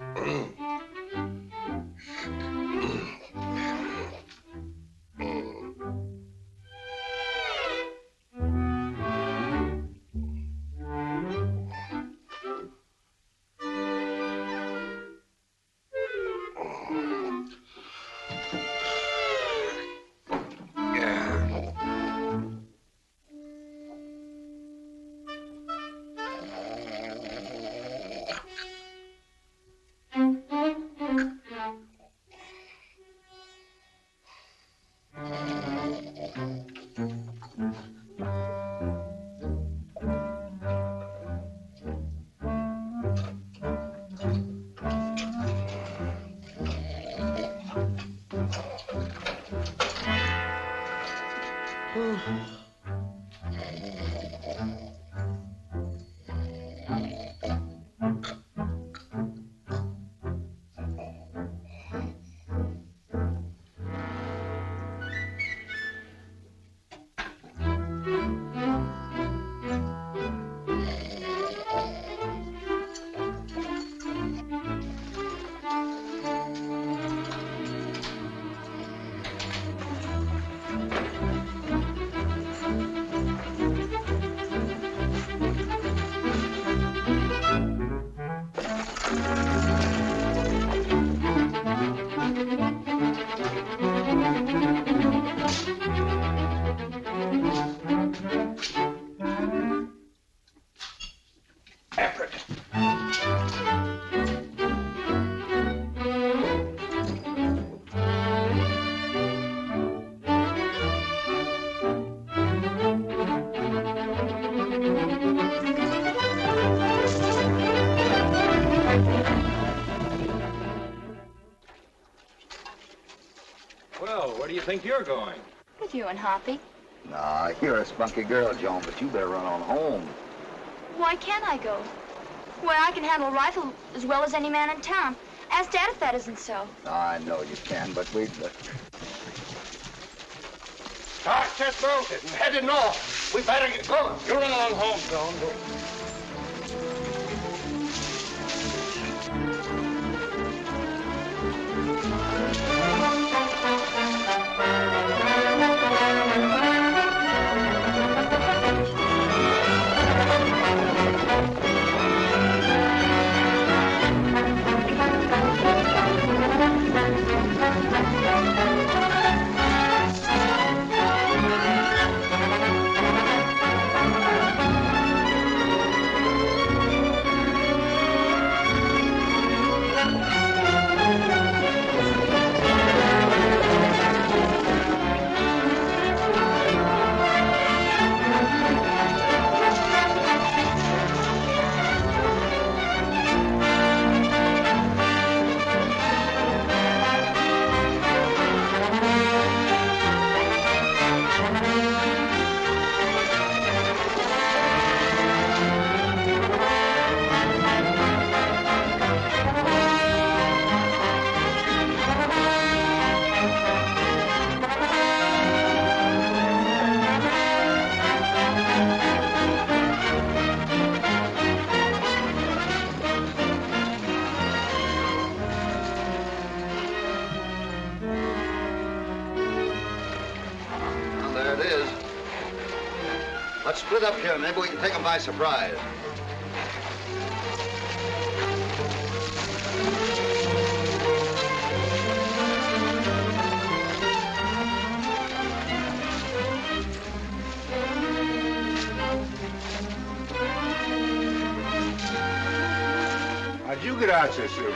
S3: Where do you think you're going?
S6: With you and Hoppy.
S1: Nah, you're a spunky girl, Joan, but you better run on home.
S6: Why can't I go? Why, I can handle a rifle as well as any man in town. Ask Dad if that isn't so.
S1: I know you can, but we...
S2: Start that boat and heading north. We better get going. You run along home, Joan.
S1: Let's split up here. Maybe we can take them by surprise.
S14: How'd you get out so soon?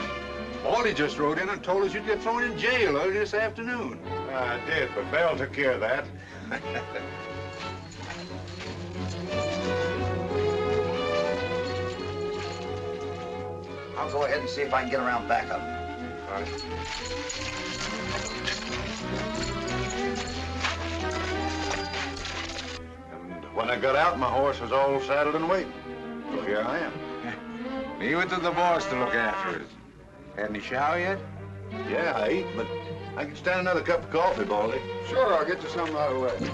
S14: Baldy just rode in and told us you'd get thrown in jail early this afternoon. I did, but Bell took care of that.
S1: I'll go ahead and see if I can get around back of them.
S14: All right. And when I got out, my horse was all saddled and waiting. So here I am.
S15: Leave it to the boss to look after it. Had any shower yet?
S14: Yeah, I ate, but I can stand another cup of coffee, Baldy. Sure, I'll get you some right away.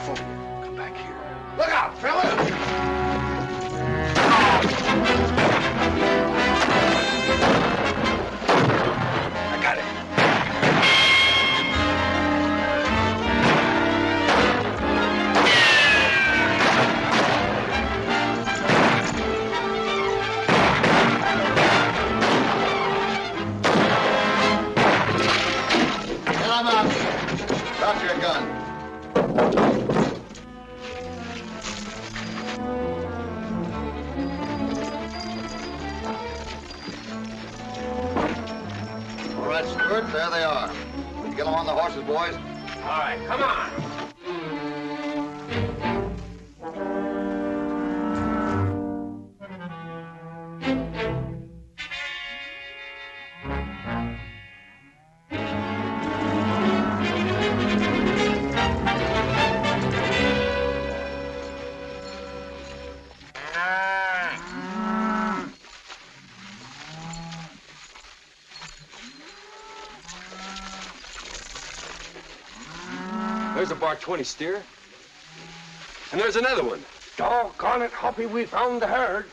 S15: Come back here.
S14: Look out, fella!
S15: I got it.
S1: Get him up. Drop your gun. All right, Stewart, there they are. You get them on the horses, boys.
S2: All right, come on.
S11: There's a bar 20 steer. And there's another one.
S2: Doggone it, Hoppy, we found the herd.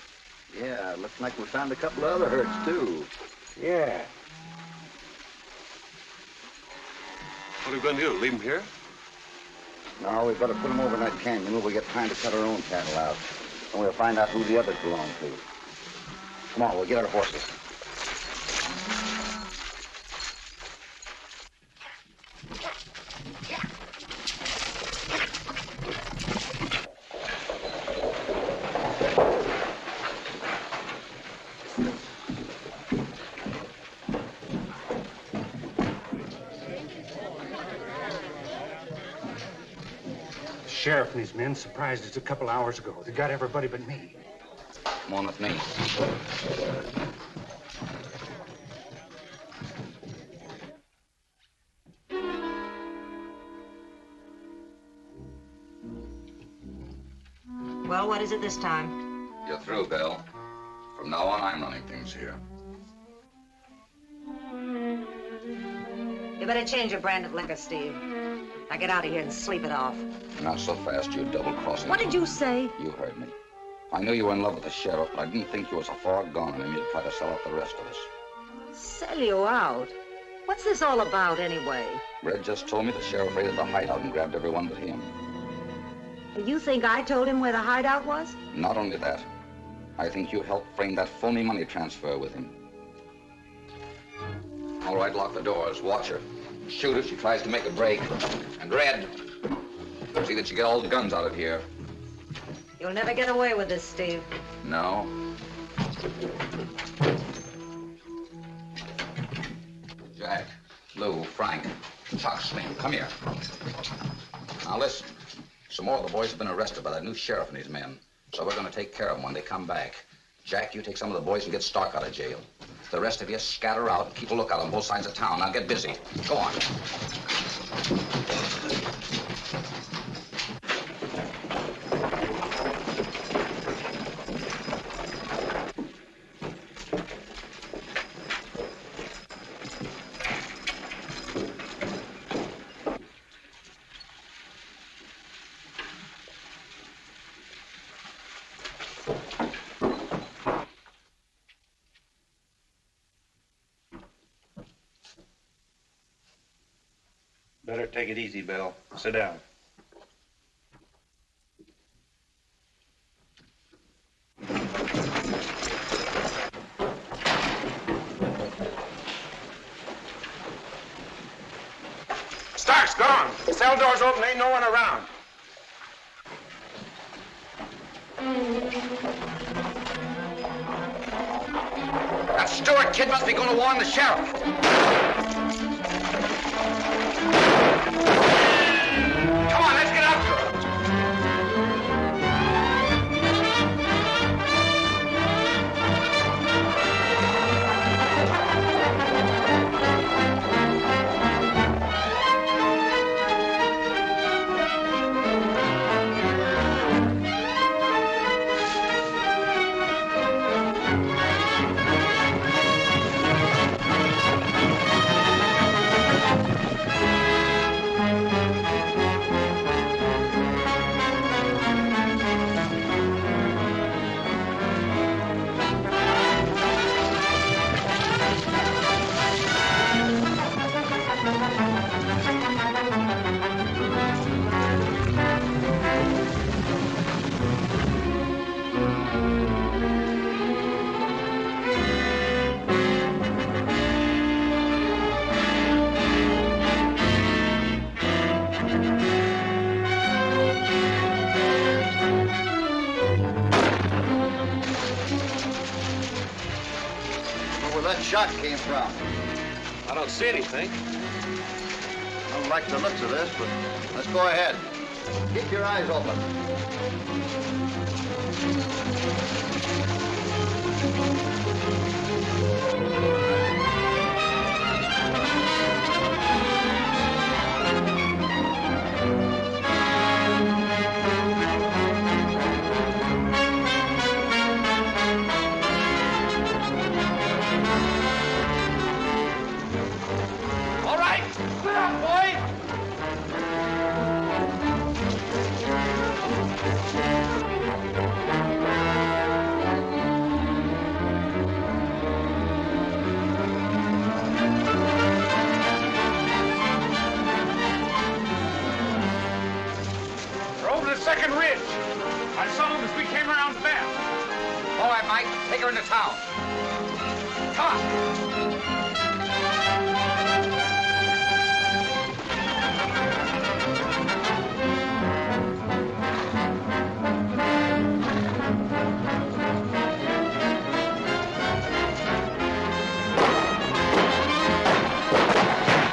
S1: Yeah, looks like we found a couple of other herds, too.
S2: Yeah.
S11: What are we going to do? Leave them here?
S1: No, we've got to put them over in that canyon where we get time to cut our own cattle out. And we'll find out who the others belong to. Come on, we'll get our horses.
S7: The sheriff and his men surprised us a couple hours ago. They got everybody but me.
S8: Come on with me.
S10: Well, what is it this time?
S8: You're through, Belle. From now on, I'm running things here.
S10: You better change your brand of liquor, Steve. Now get out of here and sleep it off.
S8: Not so fast, you double-crossing.
S10: What did you say?
S8: You heard me. I knew you were in love with the sheriff, but I didn't think you was so far gone in him you'd try to sell out the rest of us.
S10: Sell you out? What's this all about, anyway?
S8: Red just told me the sheriff raided the hideout and grabbed everyone but him.
S10: You think I told him where the hideout was?
S8: Not only that, I think you helped frame that phony money transfer with him. All right, lock the doors. Watch her. Shoot if she tries to make a break. And Red, see that you get all the guns out of here.
S10: You'll never get away with this, Steve.
S8: No. Jack, Lou, Frank, Chuck, Slim, come here. Now listen. Some more of the boys have been arrested by that new sheriff and his men. So we're going to take care of them when they come back. Jack, you take some of the boys and get Stark out of jail. The rest of you scatter out and keep a lookout on both sides of town. Now get busy. Go on.
S13: Better take it easy, Bill. Sit down. Stark's gone. The cell door's open. Ain't no one around.
S8: That Stewart kid must be going to warn the sheriff. Come on, let's get after her.
S1: Shot came from?
S13: I don't see anything.
S1: I don't like the looks of this, but let's go ahead. Keep your eyes open.
S13: Second ridge. I saw them as we came around the bend.
S8: All right, Mike. Take her into town. Come
S1: on.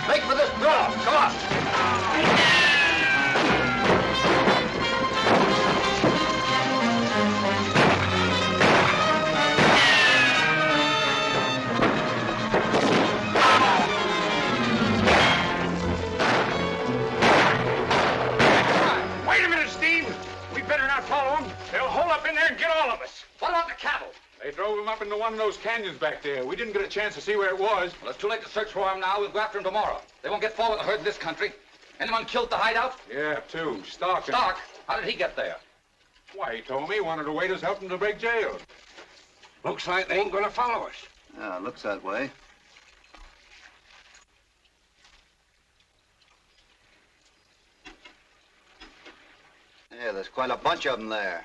S1: Make for this door. Come on.
S14: They drove him up into one of those canyons back there. We didn't get a chance to see where it was.
S8: Well, it's too late to search for him now. We'll go after him tomorrow. They won't get far with the herd in this country. Anyone killed the hideout?
S14: Yeah, two. Stark.
S8: Stark? How did he get there?
S14: Why, he told me he wanted the waiters help him to break jail.
S2: Looks like they ain't gonna follow us.
S1: Yeah, it looks that way. Yeah, there's quite a bunch of them there.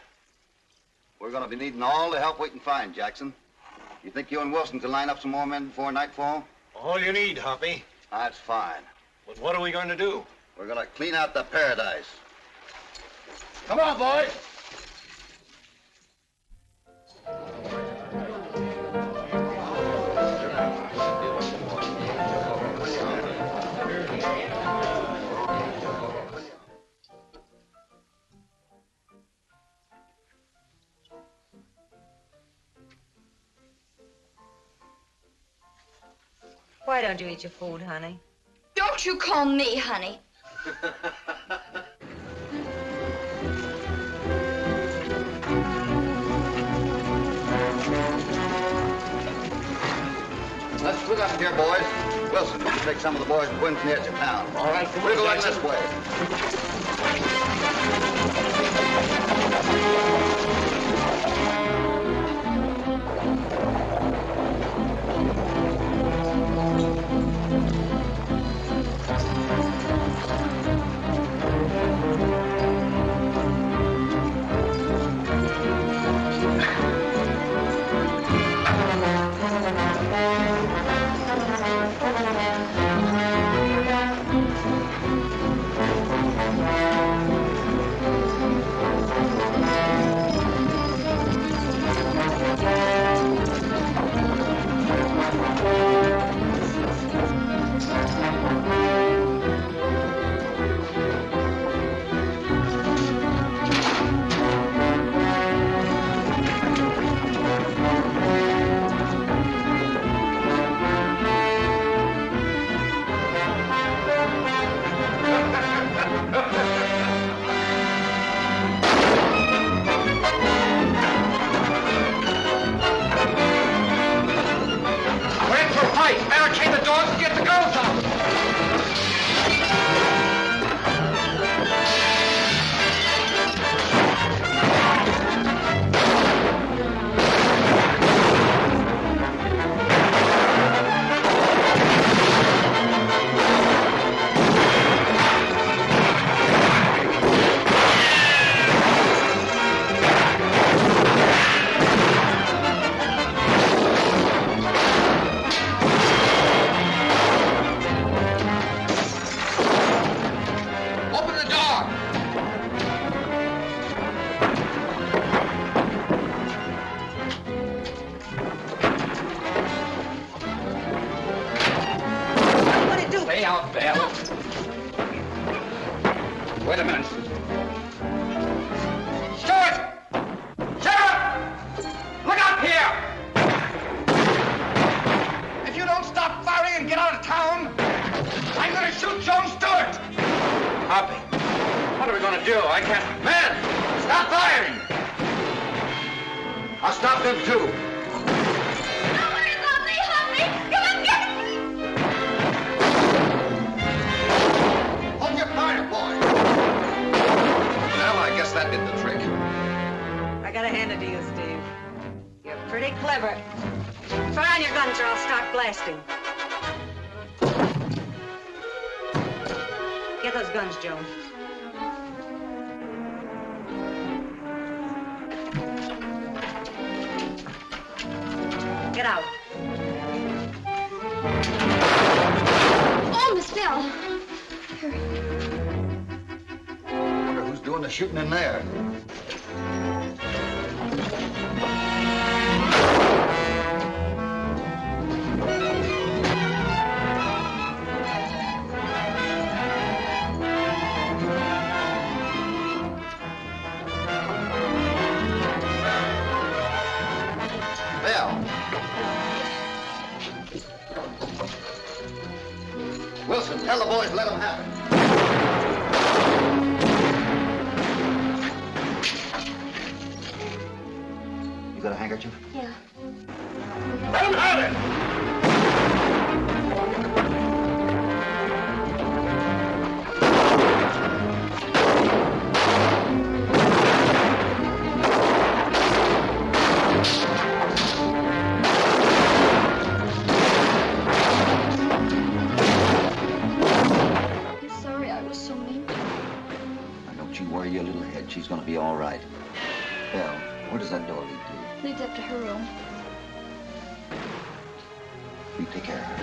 S1: We're going to be needing all the help we can find, Jackson. You think you and Wilson can line up some more men before nightfall?
S3: All you need, Hoppy.
S1: That's fine.
S3: But what are we going to do?
S1: We're going to clean out the paradise.
S3: Come on, boys.
S10: Why don't you eat your food, honey?
S6: Don't you call me honey.
S1: Let's split up here, boys. Wilson, you take some of the boys and Quinn from the edge of town.
S2: All right,
S1: We're going this way.
S15: Wait a minute.
S16: Stewart! Sheriff! Look up here! If you don't stop firing and get out of town, I'm gonna shoot Joan Stewart!
S15: Hoppy, what are we gonna do? I can't...
S16: Men! Stop firing! I'll stop them too.
S6: Nobody love me, Hoppy! Come on, get me!
S16: Hold your fire, boy!
S3: Well, I guess that did the trick.
S10: I gotta hand it to you, Steve. You're pretty clever. Try on your guns or I'll start blasting. Get those guns, Joan. Get out.
S6: Oh, Miss Bell.
S1: I wonder who's doing the shooting in there. Bell. Wilson, tell the boys let them have it. You got a handkerchief?
S6: Yeah.
S16: Let them have it!
S6: I'm sorry I was so mean.
S1: Now, don't you worry your little head. She's gonna be all right. Bell, where does that door lead to?
S6: Leads up to her room.
S1: You take care of her.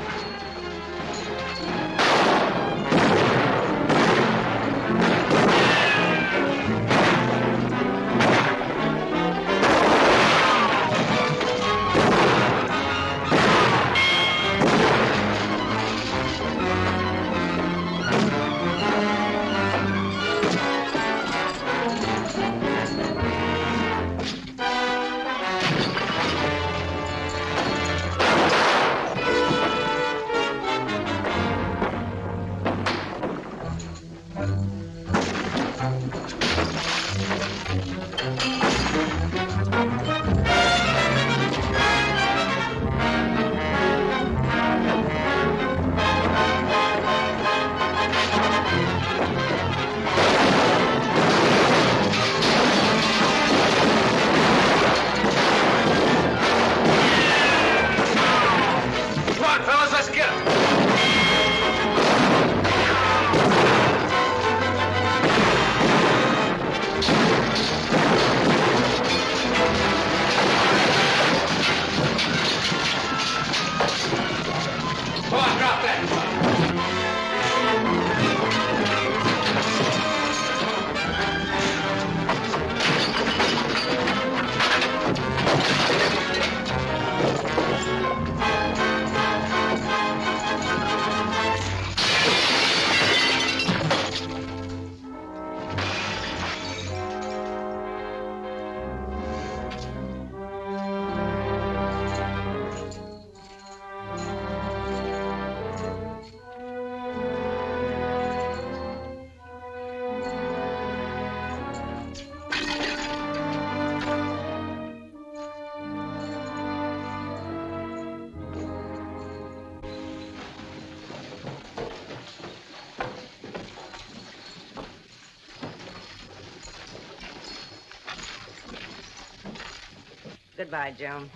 S10: Goodbye, Joan.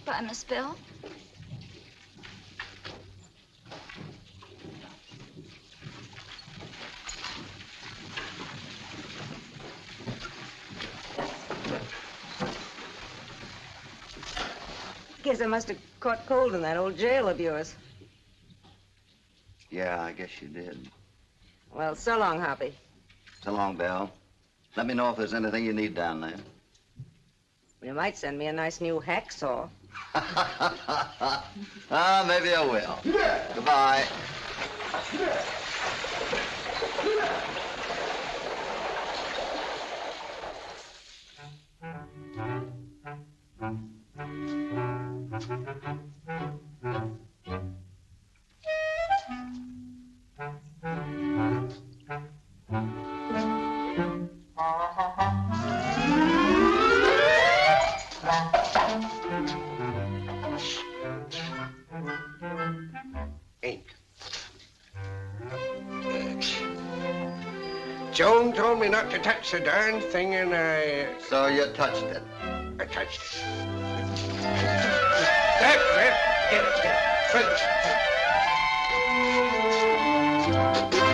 S6: Bye, Miss Bill.
S10: Guess I must have caught cold in that old jail of yours.
S1: Yeah, I guess you did.
S10: Well, so long, Hoppy.
S1: So long, Belle. Let me know if there's anything you need down there.
S10: You might send me a nice new hacksaw.
S1: Maybe I will. Goodbye.
S2: Joan told me not to touch the darn thing, and I...
S1: So you touched it?
S2: I touched it. That's it. Get it. Finish.